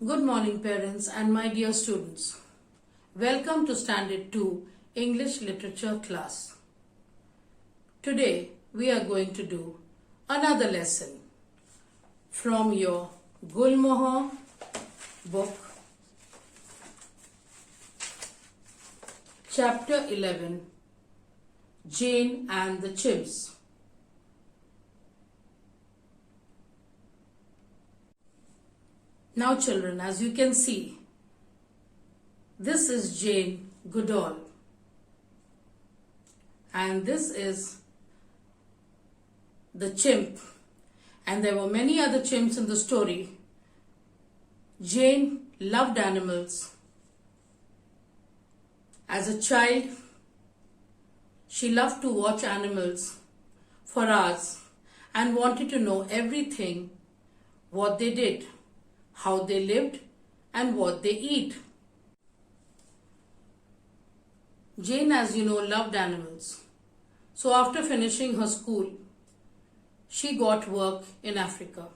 Good morning parents and my dear students. Welcome to Standard 2 English Literature class. Today we are going to do another lesson from your Gulmohar book, Chapter 11, Jane and the Chimps. Now children, as you can see, this is Jane Goodall and this is the chimp, and there were many other chimps in the story. Jane loved animals. As a child, she loved to watch animals for hours and wanted to know everything, what they did, how they lived, and what they eat. Jane, as you know, loved animals. So after finishing her school, she got work in Africa.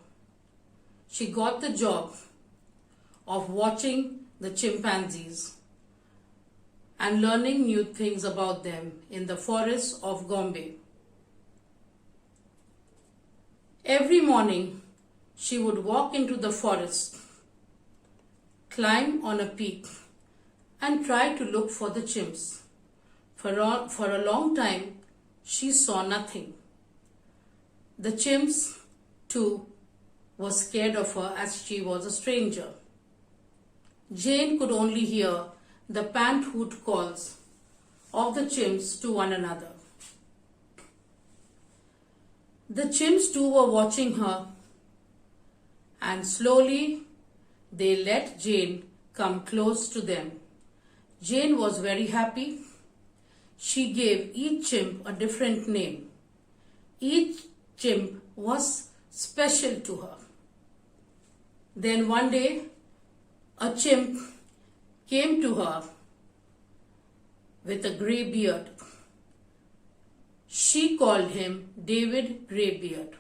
She got the job of watching the chimpanzees and learning new things about them in the forests of Gombe. Every morning, she would walk into the forest, climb on a peak, and try to look for the chimps. For a long time, she saw nothing. The chimps, too, were scared of her as she was a stranger. Jane could only hear the pant-hoot calls of the chimps to one another. The chimps, too, were watching her, and slowly they let Jane come close to them. Jane was very happy. She gave each chimp a different name. Each chimp was special to her. Then one day, a chimp came to her with a grey beard. She called him David Greybeard.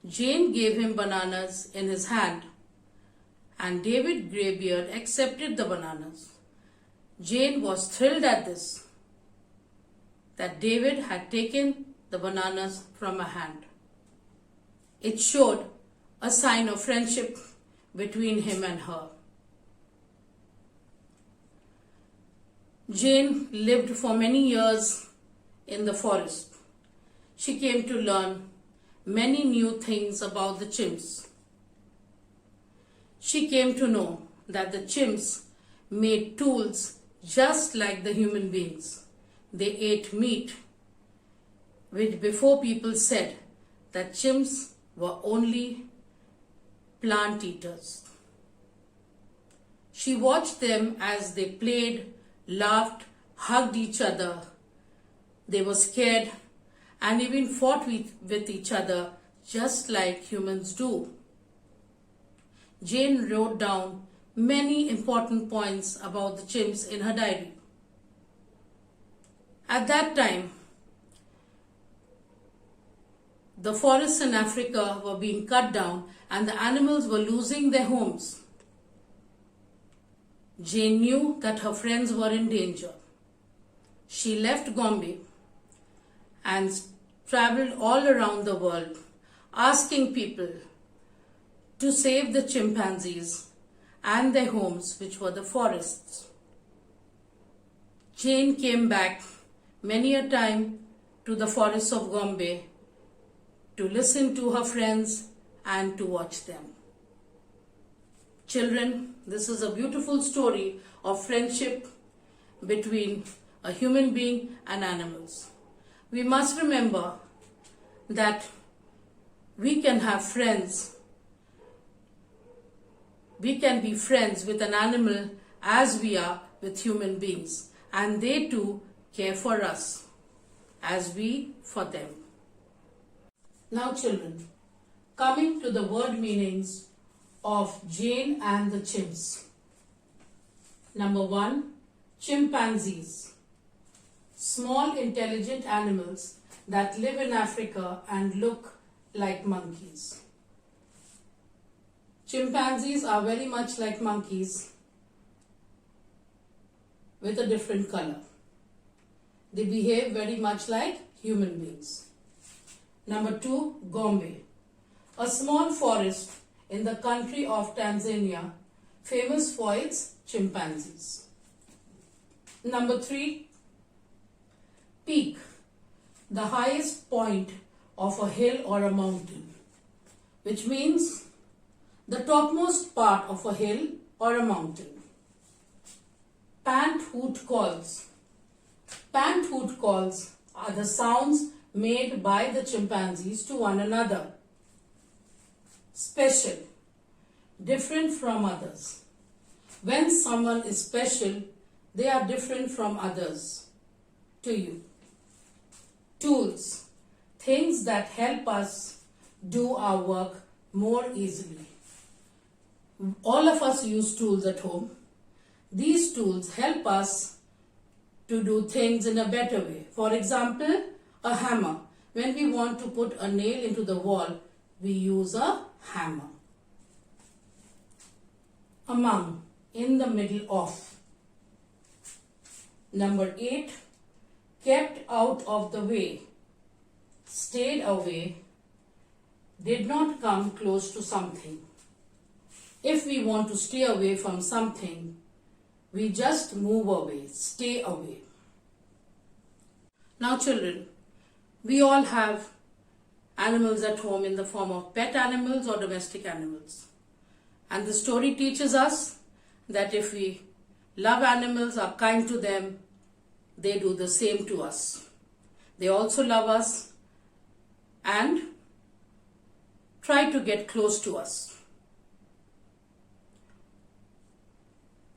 Jane gave him bananas in his hand, and David Greybeard accepted the bananas. Jane was thrilled at this, that David had taken the bananas from her hand. It showed a sign of friendship between him and her. Jane lived for many years in the forest. She came to learn many new things about the chimps. She came to know that the chimps made tools just like the human beings. They ate meat, which before people said that chimps were only plant eaters. She watched them as they played, laughed, hugged each other. They were scared and even fought with each other just like humans do. Jane wrote down many important points about the chimps in her diary. At that time, the forests in Africa were being cut down and the animals were losing their homes. Jane knew that her friends were in danger. She left Gombe and traveled all around the world asking people to save the chimpanzees and their homes, which were the forests. Jane came back many a time to the forests of Gombe to listen to her friends and to watch them. Children, this is a beautiful story of friendship between a human being and animals. We must remember that we can have friends. We can be friends with an animal as we are with human beings, and they too care for us as we for them. Now children, coming to the word meanings of Jane and the chimps. Number 1, chimpanzees. Small intelligent animals that live in Africa and look like monkeys. Chimpanzees are very much like monkeys with a different color. They behave very much like human beings. Number 2, Gombe. A small forest in the country of Tanzania, famous for its chimpanzees. Number 3, peak. The highest point of a hill or a mountain, which means the topmost part of a hill or a mountain. Pant hoot calls. Pant hoot calls are the sounds made by the chimpanzees to one another. Special, different from others. When someone is special, they are different from others to you. Tools, things that help us do our work more easily. All of us use tools at home. These tools help us to do things in a better way. For example, a hammer. When we want to put a nail into the wall, we use a hammer. Among, in the middle of. Number 8, kept out of the way, stayed away, did not come close to something. If we want to stay away from something, we just move away, stay away. Now children, we all have animals at home in the form of pet animals or domestic animals. And the story teaches us that if we love animals, are kind to them, they do the same to us. They also love us and try to get close to us.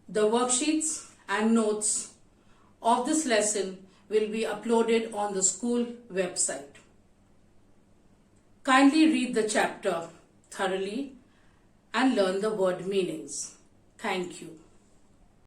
The worksheets and notes of this lesson will be uploaded on the school website. Kindly read the chapter thoroughly and learn the word meanings. Thank you.